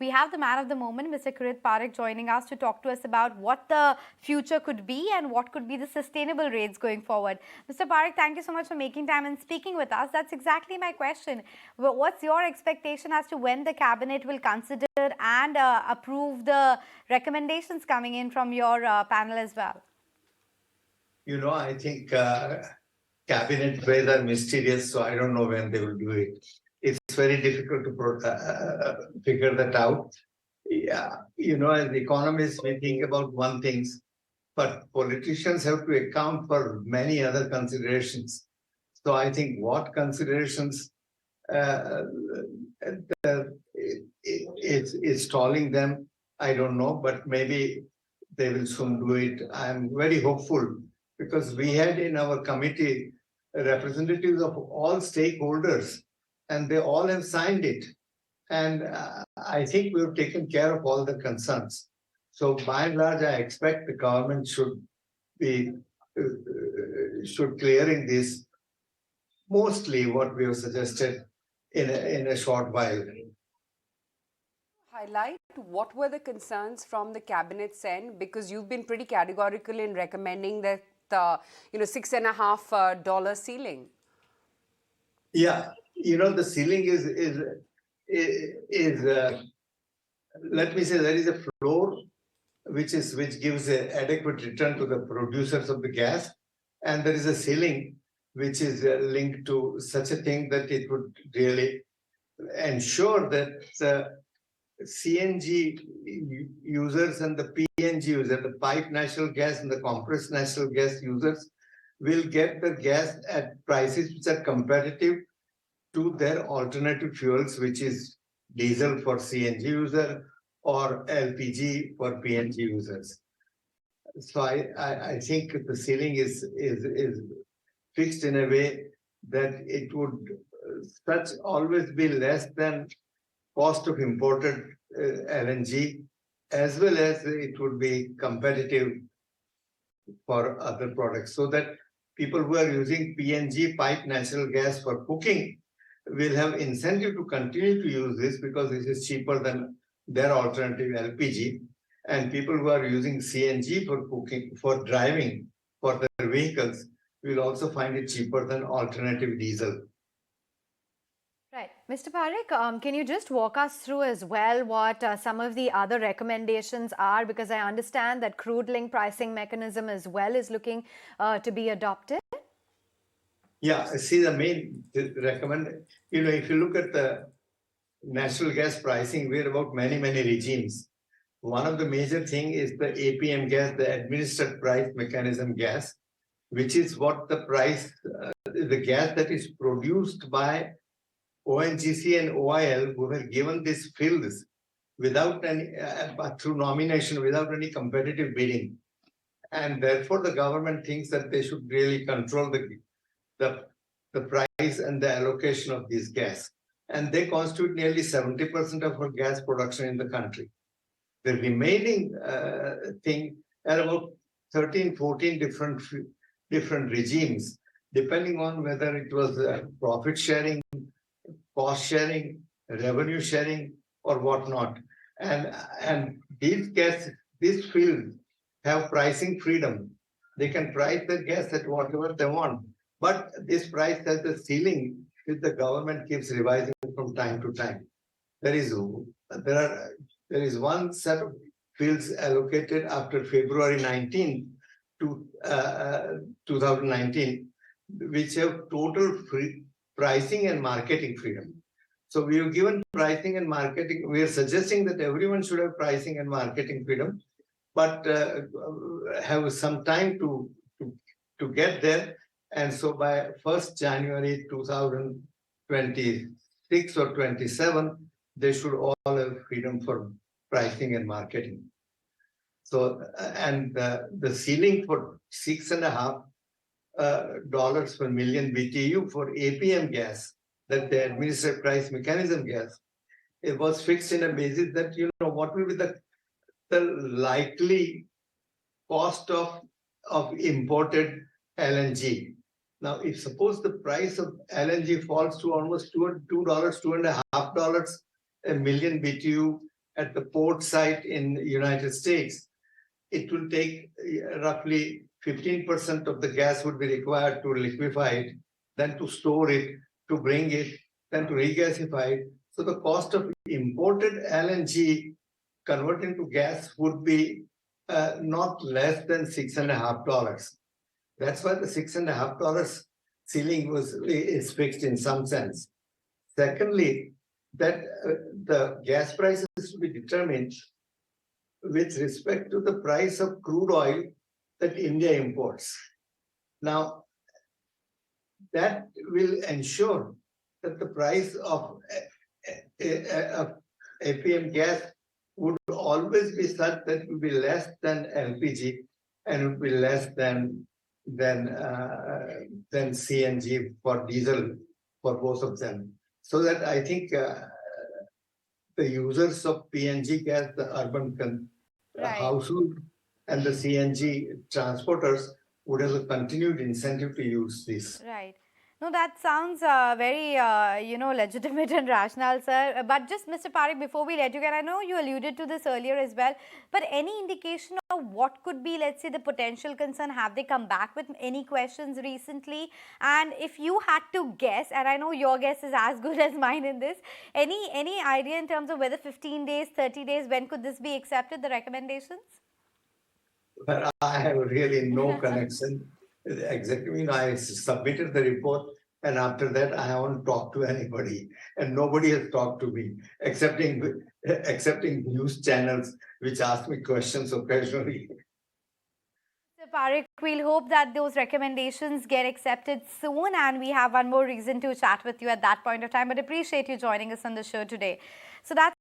We have the man of the moment, Mr. Kirit Parekh, joining us to talk to us about what the future could be and what could be the sustainable rates going forward. Mr. Parekh, thank you so much for making time and speaking with us. That's exactly my question. What's your expectation as to when the cabinet will consider and approve the recommendations coming in from your panel as well? I think cabinet ways are mysterious, so I don't know when they will do it. It's very difficult to figure that out. Yeah, as economists, we think about one thing, but politicians have to account for many other considerations. So I think what considerations is stalling them, I don't know, but maybe they will soon do it. I'm very hopeful because we had in our committee representatives of all stakeholders and they all have signed it. And I think we've taken care of all the concerns. So by and large, I expect the government should be clearing this mostly what we have suggested in a short while. Highlight what were the concerns from the cabinet's end, because you've been pretty categorical in recommending that $6.50 ceiling. Yeah, the ceiling is let me say there is a floor which gives an adequate return to the producers of the gas, and there is a ceiling which is linked to such a thing that it would really ensure that the CNG users and the PNG users, the pipe natural gas and the compressed natural gas users will get the gas at prices which are competitive to their alternative fuels, which is diesel for CNG user or LPG for PNG users. So I think the ceiling is fixed in a way that it would always be less than cost of imported LNG, as well as it would be competitive for other products, so that people who are using PNG pipe natural gas for cooking will have incentive to continue to use this because this is cheaper than their alternative LPG. And people who are using CNG for cooking, for driving, for their vehicles, will also find it cheaper than alternative diesel. Right. Mr. Parekh, can you just walk us through as well what some of the other recommendations are? Because I understand that crude link pricing mechanism as well is looking to be adopted. Yeah, see the main if you look at the natural gas pricing, we're about many regimes. One of the major thing is the APM gas, the administered price mechanism gas, which is what the price, the gas that is produced by ONGC and OIL, who were given these fields without any, through nomination, without any competitive bidding. And therefore, the government thinks that they should really control the price and the allocation of this gas. And they constitute nearly 70% of our gas production in the country. The remaining thing are about 13, 14 different regimes, depending on whether it was profit sharing, cost sharing, revenue sharing, or whatnot. And these fields have pricing freedom. They can price the gas at whatever they want. But this price has a ceiling which the government keeps revising from time to time. There is one set of fields allocated after February 19, 2019, which have total free pricing and marketing freedom. So we have given pricing and marketing. We are suggesting that everyone should have pricing and marketing freedom, but have some time to get there. And so by 1st January 2026 or 27, they should all have freedom for pricing and marketing. So, and the ceiling for $6.50 per million BTU for APM gas, that the administered price mechanism gas, it was fixed in a basis that, what will be the likely cost of imported LNG. Now, if suppose the price of LNG falls to almost $2, $2.50 a million BTU, at the port site in the United States, it will take roughly 15% of the gas would be required to liquefy it, then to store it, to bring it, then to regasify it. So the cost of imported LNG converted to gas would be not less than $6.50. That's why the $6.50 ceiling is fixed in some sense. Secondly, that the gas prices to be determined with respect to the price of crude oil that India imports. Now, that will ensure that the price of APM gas would always be such that it will be less than LPG and it will be less than CNG for diesel for both of them. So that I think the users of PNG gas, the urban household, and the CNG transporters would have a continued incentive to use this. Right. No, that sounds very, legitimate and rational, sir. But just, Mr. Parikh, before we let you get, I know you alluded to this earlier as well, but any indication of what could be, let's say, the potential concern? Have they come back with any questions recently? And if you had to guess, and I know your guess is as good as mine in this, any idea in terms of whether 15 days, 30 days, when could this be accepted, the recommendations? But I have really no connection. Exactly, I submitted the report, and after that, I haven't talked to anybody, and nobody has talked to me, excepting news channels which ask me questions occasionally. Mr. Parikh, we'll hope that those recommendations get accepted soon, and we have one more reason to chat with you at that point of time. But appreciate you joining us on the show today. So that's